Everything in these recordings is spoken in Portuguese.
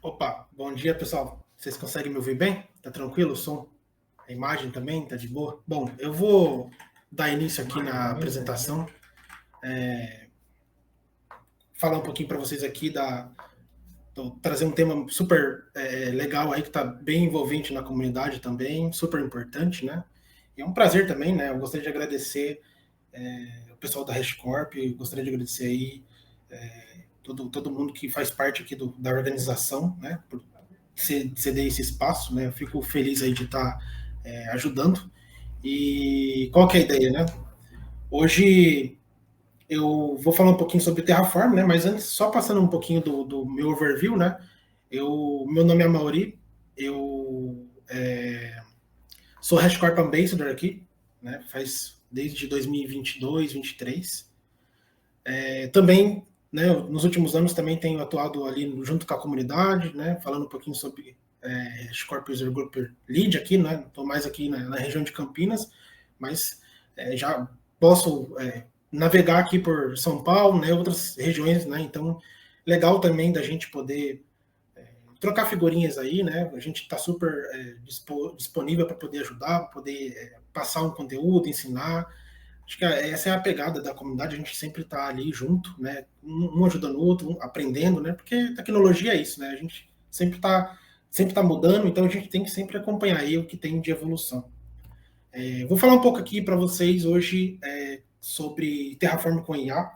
Opa, bom dia pessoal. Vocês conseguem me ouvir bem? Tá tranquilo? O som, a imagem também tá de boa? Bom, eu vou dar início aqui na apresentação, falar um pouquinho para vocês aqui trazer um tema super legal aí que tá bem envolvente na comunidade também, super importante, né? E é um prazer também, né? Eu gostaria de agradecer o pessoal da HashCorp, gostaria de agradecer aí todo mundo que faz parte aqui da organização, né? Por ceder esse espaço, né? Eu fico feliz aí de estar ajudando. E qual que é a ideia, né? Hoje eu vou falar um pouquinho sobre Terraform, né? Mas antes, só passando um pouquinho do meu overview, né? Meu nome é Mauri, eu sou HashCorp Ambassador aqui, né? Faz desde 2022, 2023. Também, né? Nos últimos anos também tenho atuado ali junto com a comunidade, né? Falando um pouquinho sobre HashCorp User Group Lead aqui, né? Estou mais aqui na região de Campinas, mas já posso navegar aqui por São Paulo, né? Outras regiões, né? Então, legal também da gente poder trocar figurinhas aí, né? A gente está super disponível para poder ajudar, para poder passar um conteúdo, ensinar. Acho que essa é a pegada da comunidade, a gente sempre está ali junto, né? Um ajudando o outro, um aprendendo, né? Porque tecnologia é isso, né? A gente sempre tá mudando, então a gente tem que sempre acompanhar aí o que tem de evolução. Vou falar um pouco aqui para vocês hoje sobre Terraform com IA.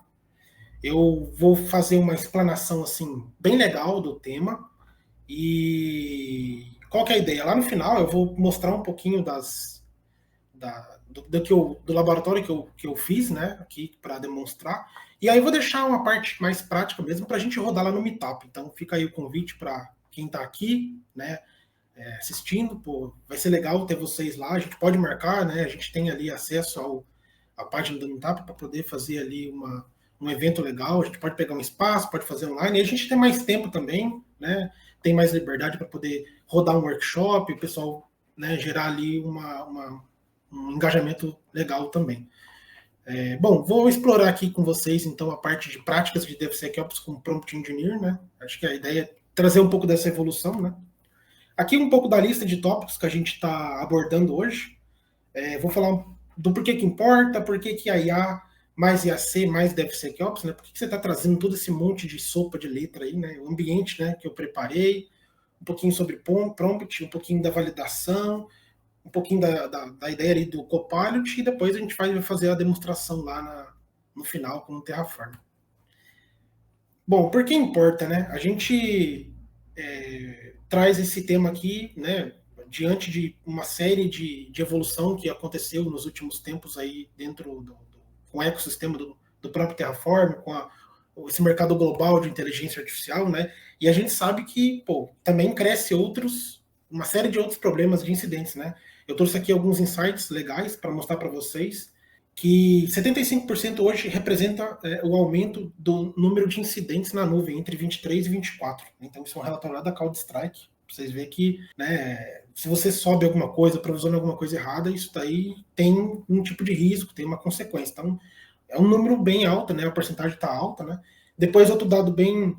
Eu vou fazer uma explanação assim bem legal do tema e qual que é a ideia? Lá no final eu vou mostrar um pouquinho do laboratório que eu fiz, né, aqui para demonstrar. E aí eu vou deixar uma parte mais prática mesmo para a gente rodar lá no Meetup. Então fica aí o convite para quem está aqui, né, assistindo. Pô, vai ser legal ter vocês lá. A gente pode marcar, né? A gente tem ali acesso à página do Meetup para poder fazer ali um evento legal. A gente pode pegar um espaço, pode fazer online. E a gente tem mais tempo também, né? Tem mais liberdade para poder rodar um workshop, o pessoal, né, gerar ali um engajamento legal também. Bom, vou explorar aqui com vocês, então, a parte de práticas de DevSecOps com Prompt Engineer, né? Acho que a ideia é trazer um pouco dessa evolução, né? Aqui um pouco da lista de tópicos que a gente está abordando hoje. Vou falar do porquê que importa, porquê que a IA mais IAC, mais DevSecOps, né? Por que você está trazendo todo esse monte de sopa de letra aí, né? O ambiente, né, que eu preparei, um pouquinho sobre prompt, um pouquinho da validação, um pouquinho da ideia ali do Copilot, e depois a gente vai fazer a demonstração lá no final com o Terraform. Bom, por que importa, né? A gente traz esse tema aqui, né, diante de uma série de evolução que aconteceu nos últimos tempos aí dentro com o ecossistema do próprio Terraform, esse mercado global de inteligência artificial, né? E a gente sabe que, pô, também cresce uma série de outros problemas de incidentes, né? Eu trouxe aqui alguns insights legais para mostrar para vocês que 75% hoje representa o aumento do número de incidentes na nuvem entre 23 e 24. Então, isso é um relatório lá da CrowdStrike. Vocês verem que, né, se você sobe alguma coisa, provisiona alguma coisa errada, isso daí tem um tipo de risco, tem uma consequência. Então, é um número bem alto, né? A porcentagem está alta, né? Depois, outro dado bem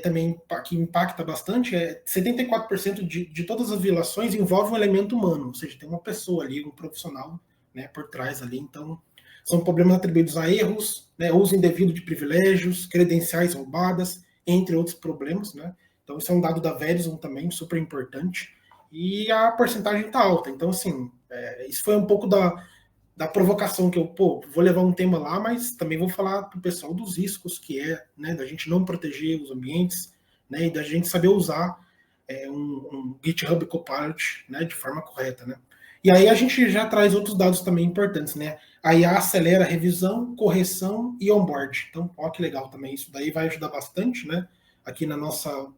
também que impacta bastante é 74% de todas as violações envolvem um elemento humano, ou seja, tem uma pessoa ali, um profissional, né, por trás ali. Então, são problemas atribuídos a erros, né, uso indevido de privilégios, credenciais roubadas, entre outros problemas, né? Então, isso é um dado da Verizon também, super importante. E a porcentagem está alta. Então, assim, isso foi um pouco da provocação que eu, vou levar um tema lá, mas também vou falar para o pessoal dos riscos que né, da gente não proteger os ambientes, né, e da gente saber usar um GitHub Copilot, né, de forma correta, né. E aí a gente já traz outros dados também importantes, né. A IA acelera a revisão, correção e onboard. Então, ó, que legal também. Isso daí vai ajudar bastante, né, aqui na nossa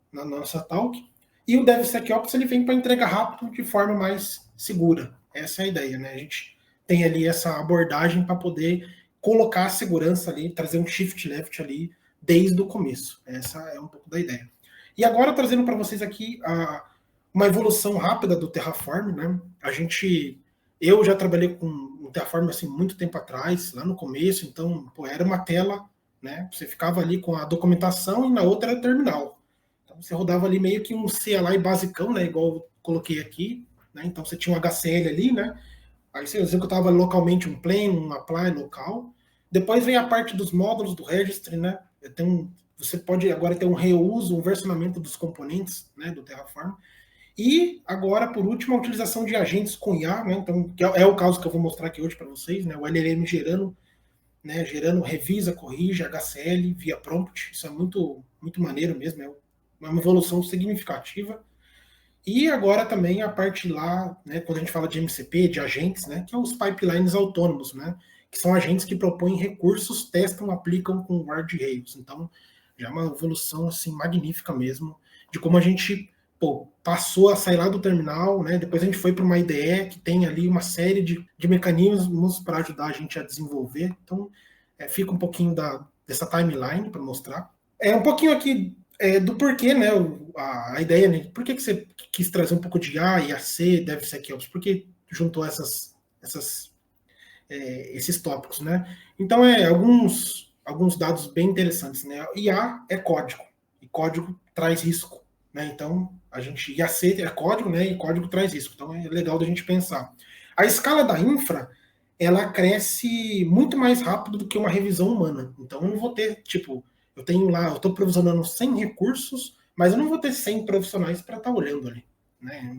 talk. E o DevSecOps, ele vem para entrega rápido de forma mais segura. Essa é a ideia, né. A gente tem ali essa abordagem para poder colocar a segurança ali, trazer um shift left ali desde o começo. Essa é um pouco da ideia. E agora trazendo para vocês aqui uma evolução rápida do Terraform, né? Eu já trabalhei com o Terraform assim muito tempo atrás, lá no começo, então era uma tela, né? Você ficava ali com a documentação e na outra era terminal. Então, você rodava ali meio que um CLI basicão, né? Igual eu coloquei aqui, né? Então, você tinha um HCL ali, né? Aí você executava localmente um plane, um apply local. Depois vem a parte dos módulos do registry, né? Você pode agora ter um reuso, um versionamento dos componentes, né, do Terraform. E agora, por último, a utilização de agentes com IA, né? Então, que é o caso que eu vou mostrar aqui hoje para vocês, né? O LLM gerando, né? Gerando, revisa, corrige HCL via prompt. Isso é muito, muito maneiro mesmo. É uma evolução significativa. E agora também a parte lá, né, quando a gente fala de MCP, de agentes, né, que são os pipelines autônomos, né, que são agentes que propõem recursos, testam, aplicam com guardrails. Então, já é uma evolução assim magnífica mesmo, de como a gente passou a sair lá do terminal, né, depois a gente foi para uma IDE que tem ali uma série de mecanismos para ajudar a gente a desenvolver. Então, fica um pouquinho dessa timeline para mostrar. Um pouquinho aqui do porquê, né? A ideia, né? Por que você quis trazer um pouco de A e AC, DevSecOps? Por que juntou esses tópicos, né? Então, alguns dados bem interessantes, né? IA é código, e código traz risco, né? Então, IAC é código, né? E código traz risco. Então, é legal da gente pensar. A escala da infra, ela cresce muito mais rápido do que uma revisão humana. Então, eu não vou ter, tipo, eu estou provisionando 100 recursos, mas eu não vou ter 100 profissionais para estar olhando ali, né?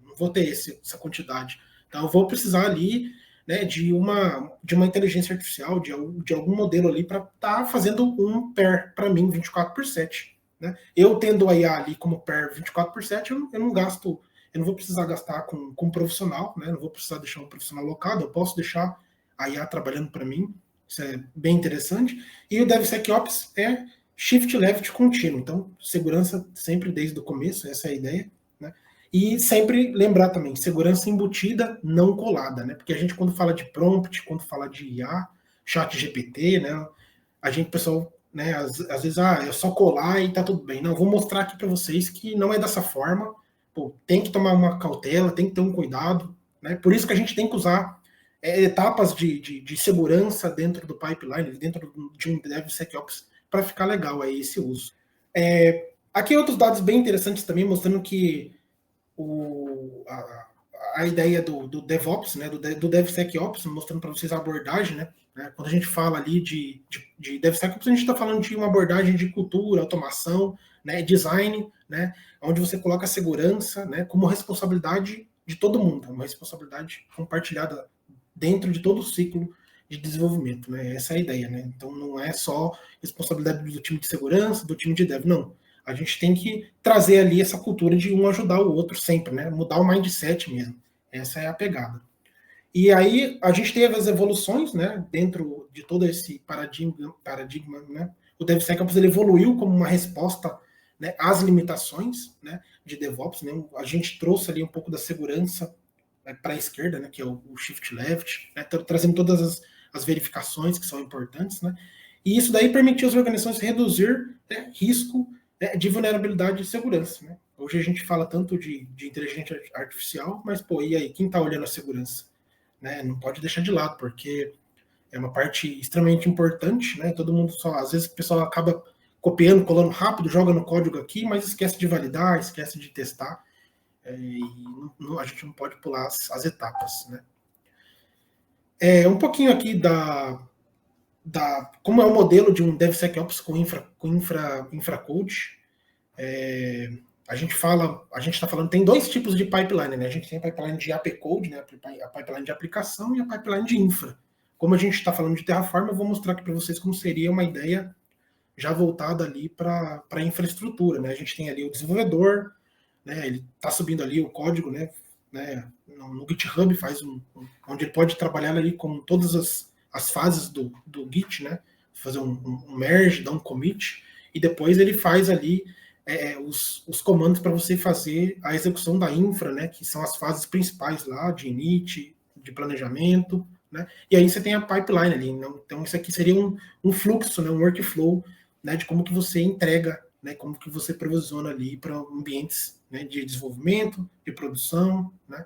Não vou ter essa quantidade. Então, eu vou precisar ali, né, de uma inteligência artificial, de algum modelo ali para estar fazendo um pair para mim 24/7. Né? Eu tendo a IA ali como pair 24/7, eu não gasto, eu não vou precisar gastar com um profissional, né? Não vou precisar deixar um profissional locado, eu posso deixar a IA trabalhando para mim. Isso é bem interessante. E o DevSecOps é shift left contínuo. Então, segurança sempre desde o começo, essa é a ideia. Né? E sempre lembrar também, segurança embutida, não colada. Né? Porque a gente, quando fala de prompt, quando fala de IA, chat GPT, né? O pessoal, né, às vezes, é só colar e tá tudo bem. Não, eu vou mostrar aqui para vocês que não é dessa forma. Pô, tem que tomar uma cautela, tem que ter um cuidado. Né? Por isso que a gente tem que usar etapas de segurança dentro do pipeline, dentro de um DevSecOps, para ficar legal aí esse uso. Aqui outros dados bem interessantes também, mostrando que a ideia do DevOps, né, do DevSecOps, mostrando para vocês a abordagem, né? Quando a gente fala ali de DevSecOps, a gente está falando de uma abordagem de cultura, automação, né, design, né, onde você coloca a segurança, né, como responsabilidade de todo mundo, uma responsabilidade compartilhada dentro de todo o ciclo de desenvolvimento, né? Essa é a ideia, né? Então não é só responsabilidade do time de segurança, do time de dev, não. A gente tem que trazer ali essa cultura de um ajudar o outro sempre, né? Mudar o mindset mesmo. Essa é a pegada. E aí a gente teve as evoluções, né? Dentro de todo esse paradigma, né? O DevSecOps ele evoluiu como uma resposta, né, às limitações, né, de DevOps, né? A gente trouxe ali um pouco da segurança para a esquerda, né, que é o shift left, né, trazendo todas as verificações que são importantes, né, e isso daí permitiu às organizações reduzir, né, risco, né, de vulnerabilidade e segurança. Né. Hoje a gente fala tanto de inteligência artificial, mas, pô, e aí, quem está olhando a segurança? Né, não pode deixar de lado, porque é uma parte extremamente importante, né, todo mundo às vezes o pessoal acaba copiando, colando rápido, joga no código aqui, mas esquece de validar, esquece de testar, e a gente não pode pular as etapas. Né? Um pouquinho aqui como é o modelo de um DevSecOps com infracode. A gente está falando, tem dois tipos de pipeline, né? A gente tem a pipeline de API Code, né? A pipeline de aplicação e a pipeline de infra. Como a gente está falando de Terraform, eu vou mostrar aqui para vocês como seria uma ideia já voltada ali para a infraestrutura, né? A gente tem ali o desenvolvedor, né, ele está subindo ali o código, né, no GitHub, onde ele pode trabalhar ali com todas as fases do Git, né, fazer um merge, dar um commit, e depois ele faz ali os comandos para você fazer a execução da infra, né, que são as fases principais lá, de init, de planejamento, né, e aí você tem a pipeline ali. Então isso aqui seria um fluxo, né, um workflow, né, de como que você entrega, né, como que você provisiona ali para ambientes, né, de desenvolvimento, de produção. Né.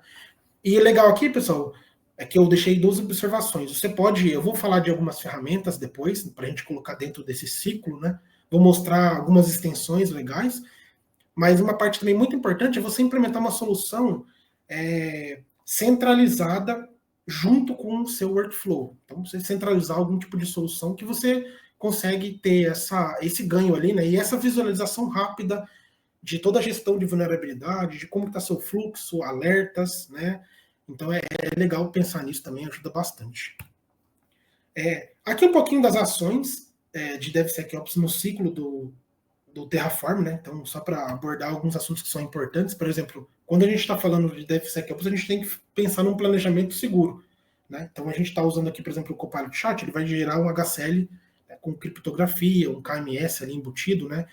E legal aqui, pessoal, é que eu deixei 12 observações. Eu vou falar de algumas ferramentas depois, para a gente colocar dentro desse ciclo, né, vou mostrar algumas extensões legais, mas uma parte também muito importante é você implementar uma solução centralizada junto com o seu workflow. Então, você centralizar algum tipo de solução que você consegue ter esse ganho ali, né? E essa visualização rápida de toda a gestão de vulnerabilidade, de como está seu fluxo, alertas, né? Então, é legal pensar nisso também, ajuda bastante. Aqui um pouquinho das ações de DevSecOps no ciclo do Terraform, né? Então, só para abordar alguns assuntos que são importantes, por exemplo, quando a gente está falando de DevSecOps, a gente tem que pensar num planejamento seguro, né? Então, a gente está usando aqui, por exemplo, o Copilot Chat, ele vai gerar um HCL com criptografia, um KMS ali embutido, né?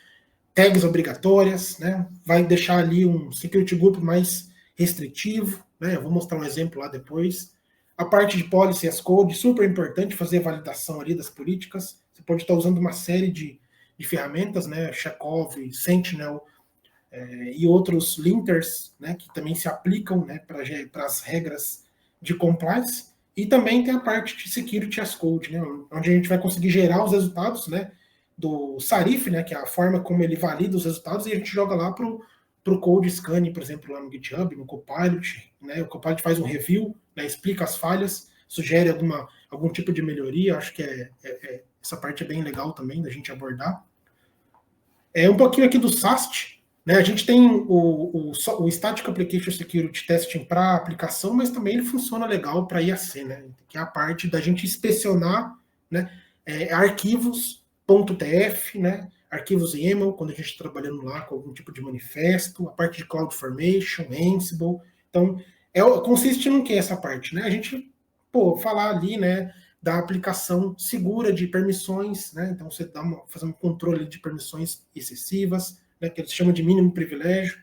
Tags obrigatórias, né? Vai deixar ali um security group mais restritivo, né? Eu vou mostrar um exemplo lá depois. A parte de policy as code, super importante fazer a validação ali das políticas. Você pode estar usando uma série de ferramentas, né? Chekhov, Sentinel e outros linters, né? Que também se aplicam, né? Para as regras de compliance. E também tem a parte de security as code, né? Onde a gente vai conseguir gerar os resultados, né? Do Sarif, né, que é a forma como ele valida os resultados, e a gente joga lá para o Code Scanning, por exemplo, lá no GitHub, no Copilot. Né, o Copilot faz um review, né, explica as falhas, sugere algum tipo de melhoria. Acho que essa parte é bem legal também da gente abordar. Um pouquinho aqui do SAST. Né, a gente tem o Static Application Security Testing para aplicação, mas também ele funciona legal para IAC, né, que é a parte da gente inspecionar, né, arquivos .tf, né? Arquivos YAML, quando a gente está trabalhando lá com algum tipo de manifesto, a parte de CloudFormation, Ansible. Então, consiste no que essa parte, né? A gente, falar ali, né, da aplicação segura de permissões, né? Então, você fazer um controle de permissões excessivas, né, que eles chamam de mínimo privilégio.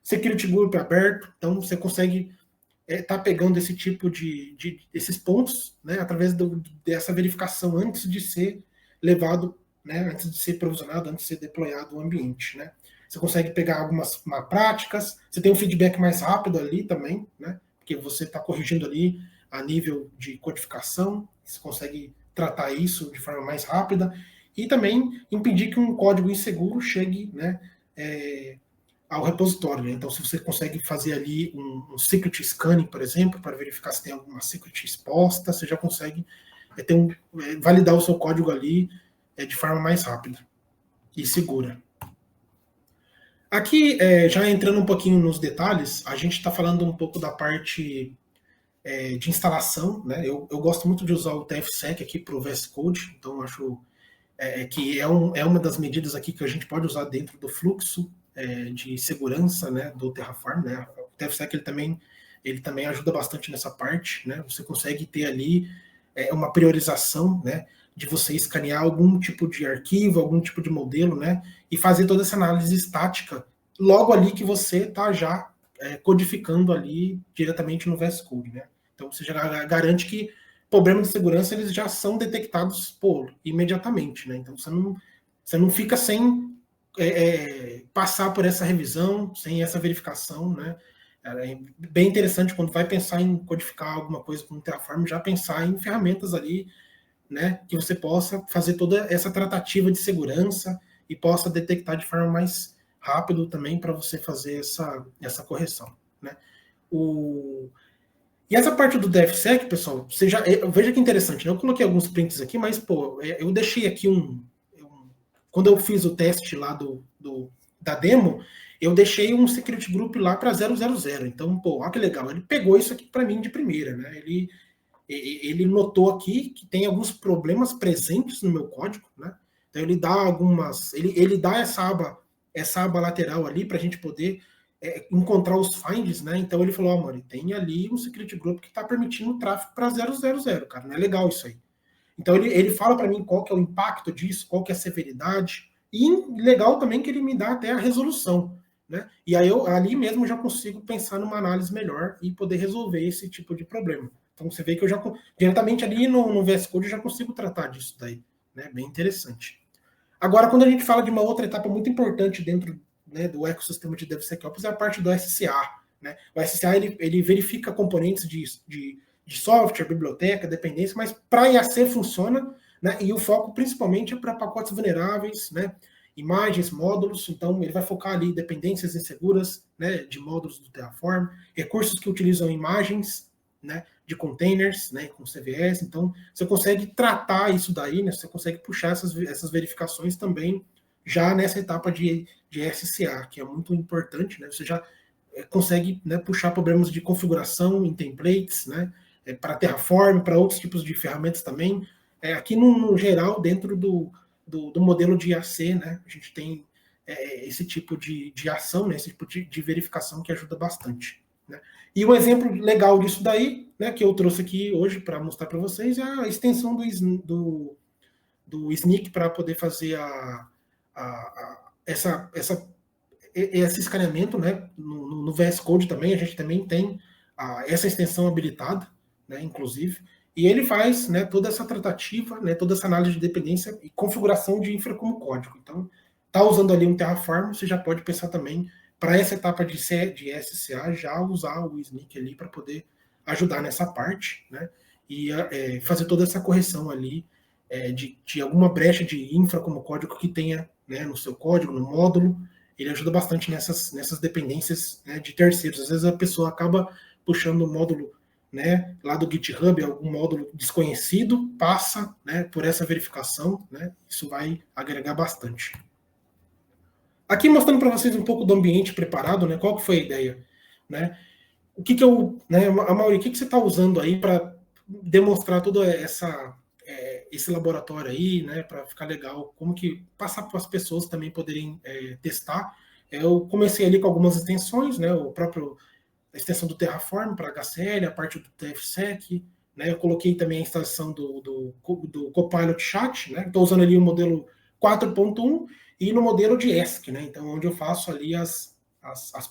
Security Group aberto, então você consegue tá pegando esse tipo esses pontos, né, através dessa verificação antes de ser levado, né, antes de ser provisionado, antes de ser deployado o ambiente, né. Você consegue pegar algumas práticas, você tem um feedback mais rápido ali também, né, porque você está corrigindo ali a nível de codificação, você consegue tratar isso de forma mais rápida, e também impedir que um código inseguro chegue, né, ao repositório. Né? Então, se você consegue fazer ali um secret scanning, por exemplo, para verificar se tem alguma secret exposta, você já consegue validar o seu código ali de forma mais rápida e segura. Aqui, já entrando um pouquinho nos detalhes, a gente está falando um pouco da parte de instalação. Né? Eu gosto muito de usar o TFSec aqui para o VS Code, então acho que é uma das medidas aqui que a gente pode usar dentro do fluxo de segurança, né, do Terraform. Né? O TFSec ele também ajuda bastante nessa parte. Né? Você consegue ter ali uma priorização, né, de você escanear algum tipo de arquivo, algum tipo de modelo, né, e fazer toda essa análise estática logo ali que você está já codificando ali diretamente no VS Code. Né? Então você já garante que problemas de segurança eles já são detectados imediatamente. Né? Então você não fica sem passar por essa revisão, sem essa verificação. Né? É bem interessante quando vai pensar em codificar alguma coisa com o Terraform, já pensar em ferramentas ali, né, que você possa fazer toda essa tratativa de segurança e possa detectar de forma mais rápida também para você fazer essa correção. Né? E essa parte do DevSec, pessoal, veja que interessante, né? Eu coloquei alguns prints aqui, mas, eu deixei aqui quando eu fiz o teste lá da demo, eu deixei um security group lá para 000. Então, olha que legal. Ele pegou isso aqui para mim de primeira, né? Ele notou aqui que tem alguns problemas presentes no meu código, né? Então, ele dá ele dá essa aba lateral ali para a gente poder encontrar os finds, né? Então ele falou, mano, tem ali um security group que está permitindo o tráfego para 000, cara, não é legal isso aí. Então ele fala para mim qual que é o impacto disso, qual que é a severidade, e legal também que ele me dá até a resolução, né? E aí eu ali mesmo já consigo pensar numa análise melhor e poder resolver esse tipo de problema. Então você vê que eu já diretamente ali no VS Code eu já consigo tratar disso daí, né? Bem interessante. Agora, quando a gente fala de uma outra etapa muito importante dentro, né, do ecossistema de DevSecOps, é a parte do SCA. Né? O SCA ele verifica componentes de software, biblioteca, dependência, mas para IAC funciona, né, e o foco principalmente é para pacotes vulneráveis, né, imagens, módulos, então ele vai focar ali dependências inseguras, né, de módulos do Terraform, recursos que utilizam imagens, né, de containers, né, com CVS, então você consegue tratar isso daí, né, você consegue puxar essas verificações também já nessa etapa de SCA, que é muito importante, né, você já consegue, né, puxar problemas de configuração em templates, né, para Terraform, para outros tipos de ferramentas também. Aqui no geral, dentro do modelo de IAC, né, a gente tem esse tipo de ação, né, esse tipo de verificação que ajuda bastante. Né? E um exemplo legal disso daí, né, que eu trouxe aqui hoje para mostrar para vocês, é a extensão do Snyk para poder fazer esse escaneamento, né, no VS Code também, a gente também tem essa extensão habilitada, né, inclusive, e ele faz, né, toda essa tratativa, né, toda essa análise de dependência e configuração de infra como código. Então, tá usando ali um Terraform, você já pode pensar também para essa etapa de SCA já usar o Snyk ali para poder ajudar nessa parte, né, e fazer toda essa correção ali de alguma brecha de infra como código que tenha, né, no seu código, no módulo. Ele ajuda bastante nessas dependências, né, de terceiros. Às vezes a pessoa acaba puxando o módulo, né, lá do GitHub, algum módulo desconhecido, passa, né, por essa verificação, né, isso vai agregar bastante. Aqui mostrando para vocês um pouco do ambiente preparado, né, qual que foi a ideia, né, o que eu, né, a maioria, o que você está usando aí para demonstrar toda esse laboratório aí, né, para ficar legal, como que passar para as pessoas também poderem testar. Eu comecei ali com algumas extensões, né, a extensão do Terraform para HCL, a parte do TFSec, né, eu coloquei também a instalação do Copilot Chat, né, estou usando ali o modelo 4.1 e no modelo de ESC, né, então onde eu faço ali as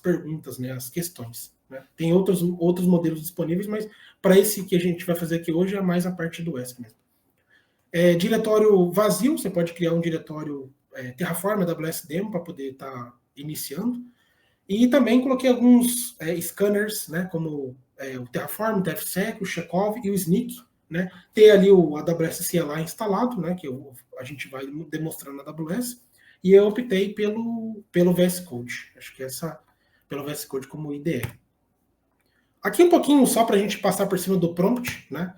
perguntas, né, as questões. Né. Tem outros modelos disponíveis, mas para esse que a gente vai fazer aqui hoje é mais a parte do ESC mesmo. Diretório vazio, você pode criar um diretório Terraform, AWS Demo, para poder estar iniciando. E também coloquei alguns scanners, né, como o Terraform, o TFSec, o Chekhov e o Snyk, né, ter ali o AWS CLI instalado, né, que a gente vai demonstrando na AWS, e eu optei pelo VS Code, acho que pelo VS Code como IDE. Aqui um pouquinho só para a gente passar por cima do prompt, né,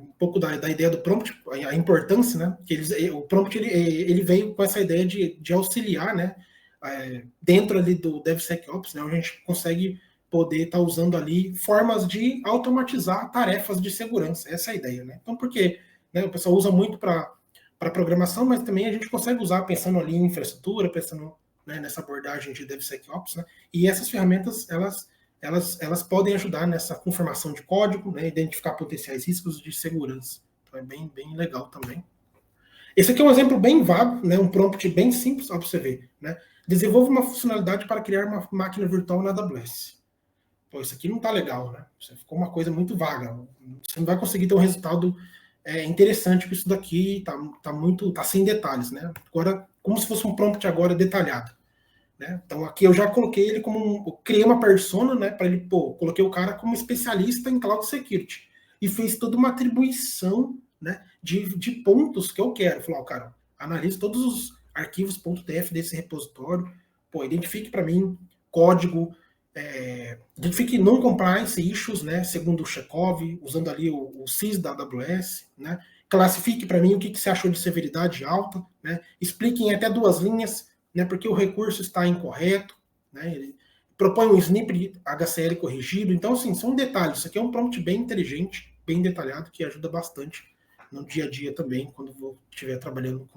um pouco da ideia do prompt, a importância, né, que o prompt ele veio com essa ideia de auxiliar, né, dentro ali do DevSecOps, né, onde a gente consegue poder estar usando ali formas de automatizar tarefas de segurança, essa é a ideia, né, então porque, né, o pessoal usa muito para programação, mas também a gente consegue usar pensando ali em infraestrutura, pensando, né, nessa abordagem de DevSecOps, né, e essas ferramentas, elas podem ajudar nessa confirmação de código, né, identificar potenciais riscos de segurança. Então é bem legal também. Esse aqui é um exemplo bem vago, né, um prompt bem simples, para você ver. Né? Desenvolva uma funcionalidade para criar uma máquina virtual na AWS. Pô, isso aqui não está legal, né? Isso ficou uma coisa muito vaga. Você não vai conseguir ter um resultado interessante com isso daqui, tá sem detalhes, né? Agora, como se fosse um prompt agora detalhado. Né? Então aqui eu já coloquei ele eu criei uma persona, né, para ele, coloquei o cara como especialista em cloud security e fez toda uma atribuição, né, de pontos que eu quero. Falei, cara, analise todos os arquivos .tf desse repositório, identifique para mim código, identifique non-compliance issues, né, segundo o Chekhov, usando ali o CIS da AWS, né, classifique para mim o que você achou de severidade alta, né, explique em até 2 linhas, né, porque o recurso está incorreto, né, ele propõe um snip HCL corrigido, então assim, são detalhes, isso aqui é um prompt bem inteligente, bem detalhado, que ajuda bastante no dia a dia também, quando estiver trabalhando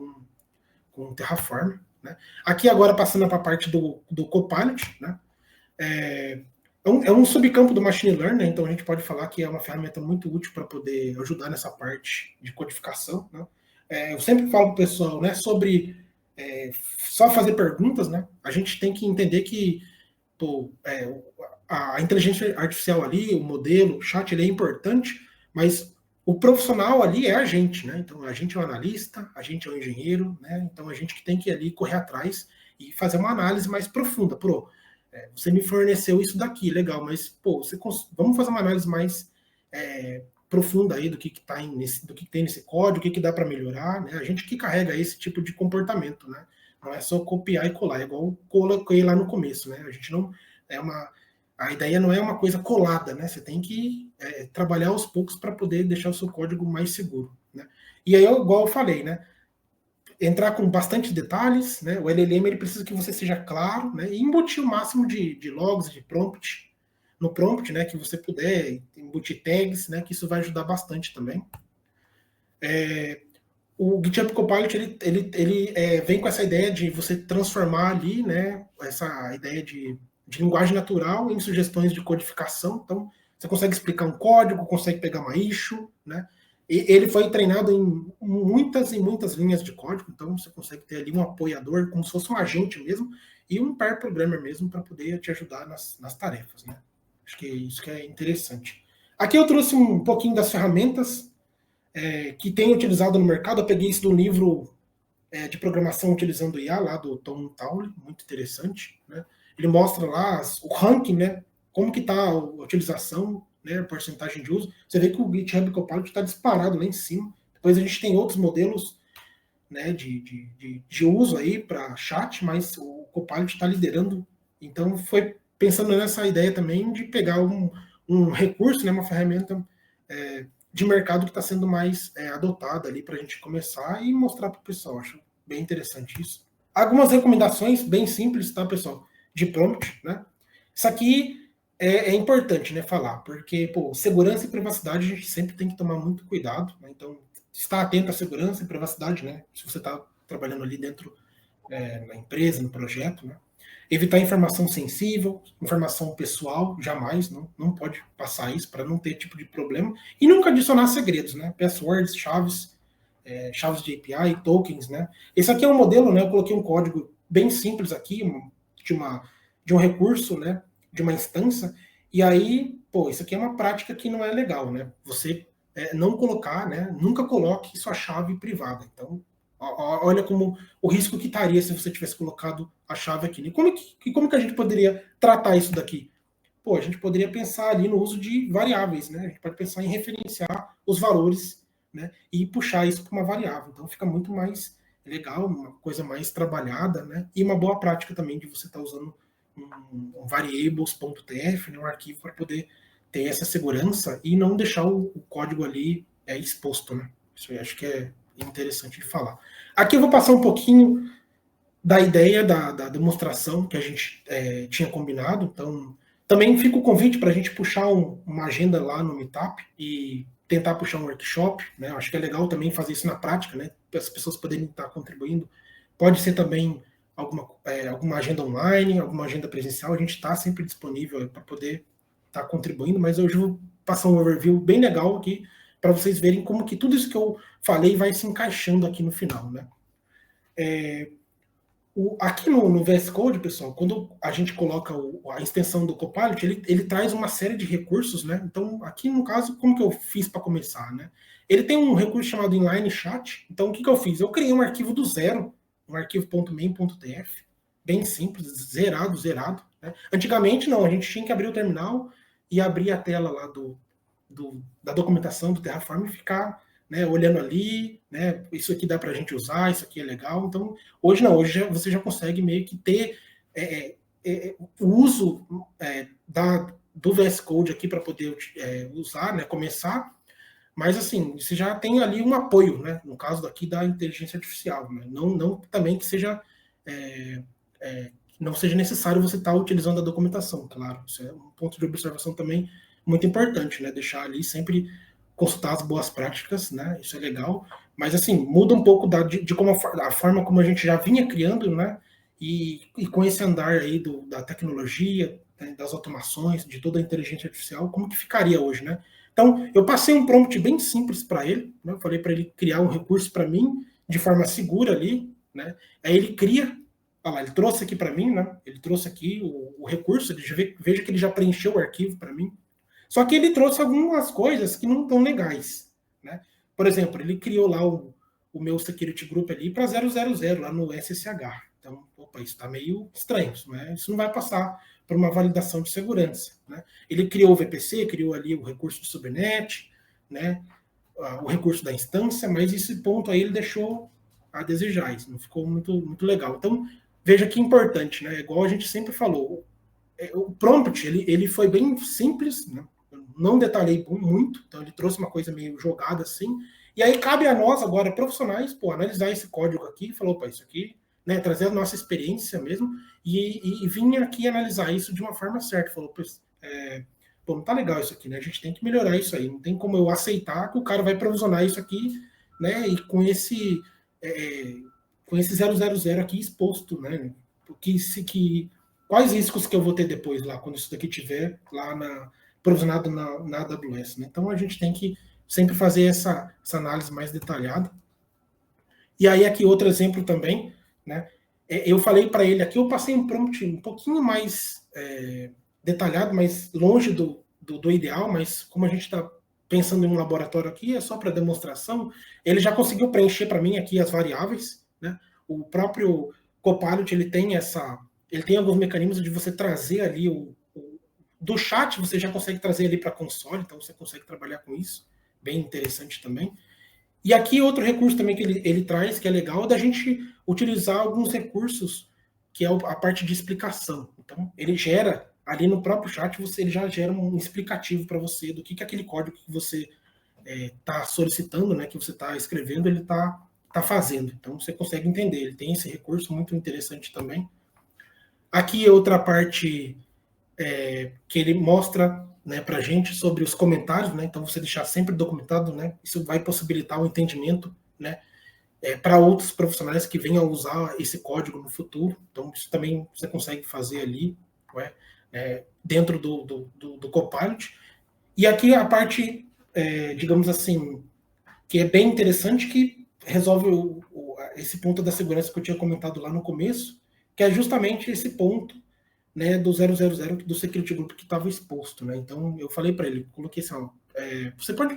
com Terraform. Né. Aqui agora passando para a parte do Copilot, né, é um subcampo do Machine Learning, né, então a gente pode falar que é uma ferramenta muito útil para poder ajudar nessa parte de codificação. Né. Eu sempre falo para o pessoal, né, sobre só fazer perguntas, né? A gente tem que entender que a inteligência artificial ali, o modelo, o chat, ele é importante, mas o profissional ali é a gente, né? Então a gente é o analista, a gente é o engenheiro, né? Então a gente que tem que ali correr atrás e fazer uma análise mais profunda. Você me forneceu isso daqui, legal, mas vamos fazer uma análise mais profunda aí do que tem nesse código, o que dá para melhorar, né? A gente que carrega esse tipo de comportamento, né? Não é só copiar e colar, é igual eu coloquei lá no começo, né? A gente não a ideia não é uma coisa colada, né? Você tem que trabalhar aos poucos para poder deixar o seu código mais seguro, né? E aí, igual eu falei, né? Entrar com bastante detalhes, né? O LLM ele precisa que você seja claro, né? E embutir o máximo de logs, de prompt, no prompt, né? Que você puder, embutir tags, né? Que isso vai ajudar bastante também. O GitHub Copilot ele vem com essa ideia de você transformar ali, né? Essa ideia de linguagem natural em sugestões de codificação. Então, você consegue explicar um código, consegue pegar uma issue, né? E ele foi treinado em muitas e muitas linhas de código, então você consegue ter ali um apoiador, como se fosse um agente mesmo, e um pair programmer mesmo para poder te ajudar nas tarefas, né? Acho que isso que é interessante. Aqui eu trouxe um pouquinho das ferramentas que tem utilizado no mercado. Eu peguei isso do livro de programação utilizando IA, lá do Tom Towle, muito interessante, né? Ele mostra lá o ranking, né? Como que está a utilização, né? A porcentagem de uso. Você vê que o GitHub Copilot está disparado lá em cima. Depois a gente tem outros modelos, né, de uso aí para chat, mas o Copilot está liderando. Então foi pensando nessa ideia também de pegar um recurso, né, uma ferramenta de mercado que está sendo mais adotada ali para a gente começar e mostrar para o pessoal. Acho bem interessante isso. Algumas recomendações bem simples, tá, pessoal? De prompt, né? Isso aqui é importante, né, falar, porque, pô, segurança e privacidade a gente sempre tem que tomar muito cuidado, né? Então, estar atento à segurança e privacidade, né? Se você está trabalhando ali dentro na empresa, no projeto, né? Evitar informação sensível, informação pessoal, jamais, não pode passar isso para não ter tipo de problema. E nunca adicionar segredos, né? Passwords, chaves de API, tokens, né? Esse aqui é um modelo, né? Eu coloquei um código bem simples aqui, de um recurso, né? De uma instância. E aí, pô, isso aqui é uma prática que não é legal, né? Você não colocar, né? Nunca coloque sua chave privada. Então, olha como o risco que estaria se você tivesse colocado a chave aqui. E como que a gente poderia tratar isso daqui? Pô, a gente poderia pensar ali no uso de variáveis, né? A gente pode pensar em referenciar os valores, né? E puxar isso para uma variável. Então fica muito mais legal, uma coisa mais trabalhada, né? E uma boa prática também de você estar usando um variables.tf, né? Um arquivo para poder ter essa segurança e não deixar o código ali exposto, né? Isso eu acho que é interessante de falar. Aqui eu vou passar um pouquinho da ideia da demonstração que a gente tinha combinado. Então, também fica o convite para a gente puxar uma agenda lá no Meetup e tentar puxar um workshop, né? Acho que é legal também fazer isso na prática, né? Para as pessoas poderem estar contribuindo. Pode ser também alguma agenda online, alguma agenda presencial. A gente está sempre disponível para poder estar contribuindo, mas hoje eu vou passar um overview bem legal aqui para vocês verem como que tudo isso que eu falei vai se encaixando aqui no final, né? Aqui no VS Code, pessoal, quando a gente coloca a extensão do Copilot, ele traz uma série de recursos, né? Então, aqui no caso, como que eu fiz para começar, né? Ele tem um recurso chamado inline chat. Então, o que eu fiz? Eu criei um arquivo do zero, um arquivo .main.tf, bem simples, zerado, né? Antigamente, não, a gente tinha que abrir o terminal e abrir a tela lá da documentação do Terraform e ficar, né, olhando ali, né, isso aqui dá para a gente usar, isso aqui é legal. Então, hoje não, hoje você já consegue meio que ter o uso do VS Code aqui para poder usar, né, começar, mas assim, você já tem ali um apoio, né, no caso daqui da inteligência artificial, né, não também que seja não seja necessário você estar utilizando a documentação, claro, isso é um ponto de observação também muito importante, né, deixar ali sempre consultar as boas práticas, né? Isso é legal, mas assim, muda um pouco de como a forma como a gente já vinha criando, né? E com esse andar aí da tecnologia, né? Das automações, de toda a inteligência artificial, como que ficaria hoje, né? Então, eu passei um prompt bem simples para ele, né? Eu falei para ele criar um recurso para mim, de forma segura ali, né? Aí ele cria, olha lá, ele trouxe aqui para mim, né? Ele trouxe aqui o recurso, veja que ele já preencheu o arquivo para mim. Só que ele trouxe algumas coisas que não estão legais, né? Por exemplo, ele criou lá o meu security group ali para 000 lá no SSH. Então, opa, isso está meio estranho, né? Isso não vai passar por uma validação de segurança, né? Ele criou o VPC, criou ali o recurso do subnet, né, o recurso da instância, mas esse ponto aí ele deixou a desejar, isso não ficou muito legal. Então, veja que importante, né? Igual a gente sempre falou, o prompt ele foi bem simples, né? Não detalhei muito, então ele trouxe uma coisa meio jogada assim, e aí cabe a nós agora, profissionais, pô, analisar esse código aqui e falar, opa, isso aqui, né, trazer a nossa experiência mesmo, e vir aqui analisar isso de uma forma certa, falou, pô, não tá legal isso aqui, né, a gente tem que melhorar isso aí, não tem como eu aceitar que o cara vai provisionar isso aqui, né, e com esse 000 aqui exposto, né, quais riscos que eu vou ter depois lá, quando isso daqui tiver lá provisionado na AWS, né? Então a gente tem que sempre fazer essa análise mais detalhada. E aí aqui outro exemplo também, né? Eu falei para ele aqui, eu passei um prompt um pouquinho mais detalhado, mais longe do ideal, mas como a gente está pensando em um laboratório aqui, é só para demonstração, ele já conseguiu preencher para mim aqui as variáveis, né? O próprio Copilot, ele tem alguns mecanismos de você trazer ali do chat, você já consegue trazer ali para a console, então você consegue trabalhar com isso, bem interessante também. E aqui outro recurso também que ele traz, que é legal, é da gente utilizar alguns recursos, que é a parte de explicação. Então, ele gera, ali no próprio chat, ele já gera um explicativo para você do que aquele código que você está solicitando, né, que você está escrevendo, ele está fazendo. Então, você consegue entender. Ele tem esse recurso muito interessante também. Aqui outra parte que ele mostra, né, para a gente sobre os comentários, né? Então você deixar sempre documentado, né? Isso vai possibilitar o entendimento, né? Para outros profissionais que venham a usar esse código no futuro. Então isso também você consegue fazer ali, dentro do Copilot. E aqui a parte, digamos assim, que é bem interessante, que resolve esse ponto da segurança que eu tinha comentado lá no começo, que é justamente esse ponto, né, do 000 do security group que estava exposto, né? Então eu falei para ele, coloquei assim, você pode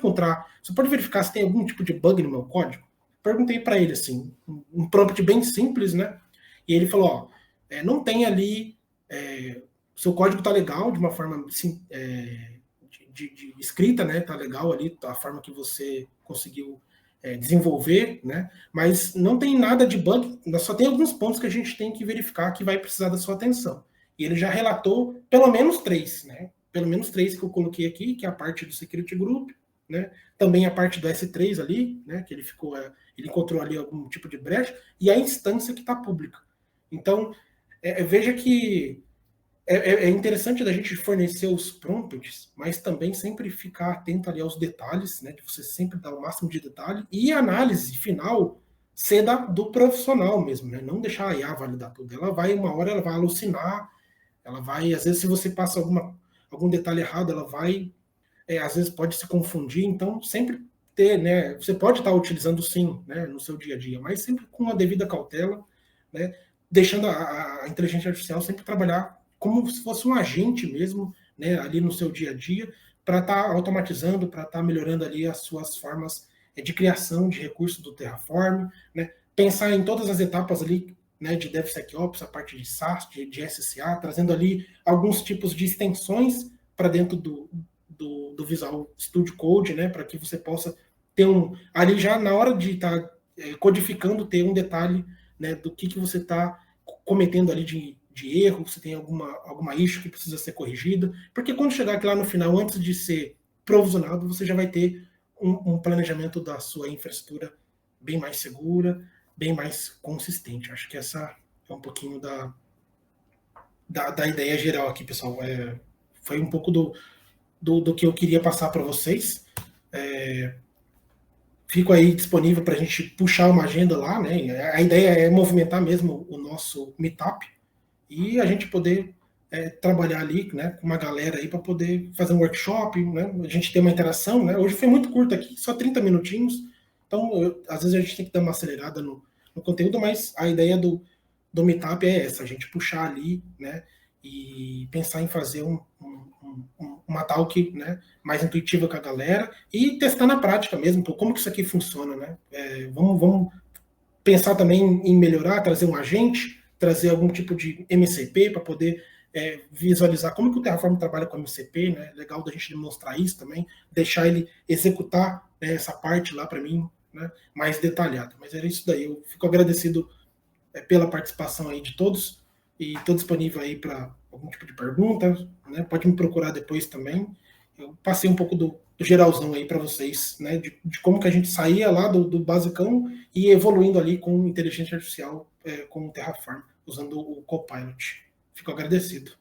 verificar se tem algum tipo de bug no meu código? Perguntei para ele assim, um prompt bem simples, né? E ele falou, não tem ali, seu código tá legal de uma forma assim, de escrita, né? Tá legal ali a forma que você conseguiu desenvolver, né? Mas não tem nada de bug, só tem alguns pontos que a gente tem que verificar que vai precisar da sua atenção. E ele já relatou pelo menos 3, né? Pelo menos 3 que eu coloquei aqui, que é a parte do Security Group, né? Também a parte do S3 ali, né? Que ele encontrou ali algum tipo de brecha, e a instância que está pública. Então, veja que é interessante da gente fornecer os prompts, mas também sempre ficar atento ali aos detalhes, né? De você sempre dar o máximo de detalhe, e a análise final ser do profissional mesmo, né? Não deixar a IA validar tudo. Uma hora ela vai alucinar, ela vai, às vezes, se você passa algum detalhe errado, ela vai, às vezes pode se confundir, então sempre ter, né? Você pode estar utilizando sim, né, no seu dia a dia, mas sempre com a devida cautela, né? Deixando a inteligência artificial sempre trabalhar como se fosse um agente mesmo, né, ali no seu dia a dia, para estar automatizando, para estar melhorando ali as suas formas de criação de recursos do Terraform, né? Pensar em todas as etapas ali, né, de DevSecOps, a parte de SaaS, de SCA, trazendo ali alguns tipos de extensões para dentro do Visual Studio Code, né, para que você possa ter ali já na hora de estar codificando, ter um detalhe, né, do que você está cometendo ali de erro, se tem alguma issue que precisa ser corrigida, porque quando chegar aqui lá no final, antes de ser provisionado, você já vai ter um planejamento da sua infraestrutura bem mais segura, bem mais consistente. Acho que essa é um pouquinho da ideia geral aqui, pessoal. Foi um pouco do que eu queria passar para vocês. Fico aí disponível para a gente puxar uma agenda lá, né? A ideia é movimentar mesmo o nosso meetup e a gente poder trabalhar ali, né, com uma galera aí para poder fazer um workshop, né? A gente ter uma interação, né? Hoje foi muito curto aqui, só 30 minutinhos. Então, às vezes a gente tem que dar uma acelerada no conteúdo, mas a ideia do meetup é essa, a gente puxar ali, né, e pensar em fazer uma talk, né, mais intuitiva com a galera e testar na prática mesmo, como que isso aqui funciona, né? Vamos pensar também em melhorar, trazer um agente, trazer algum tipo de MCP para poder visualizar como que o Terraform trabalha com a MCP, né? Legal da gente demonstrar isso também, deixar ele executar, né, essa parte lá para mim, né, mais detalhada. Mas era isso daí. Eu fico agradecido pela participação aí de todos e estou disponível aí para algum tipo de pergunta, né? Pode me procurar depois também. Eu passei um pouco do geralzão aí para vocês, né? De como que a gente saía lá do basicão e evoluindo ali com inteligência artificial, com o Terraform, usando o Copilot. Fico agradecido.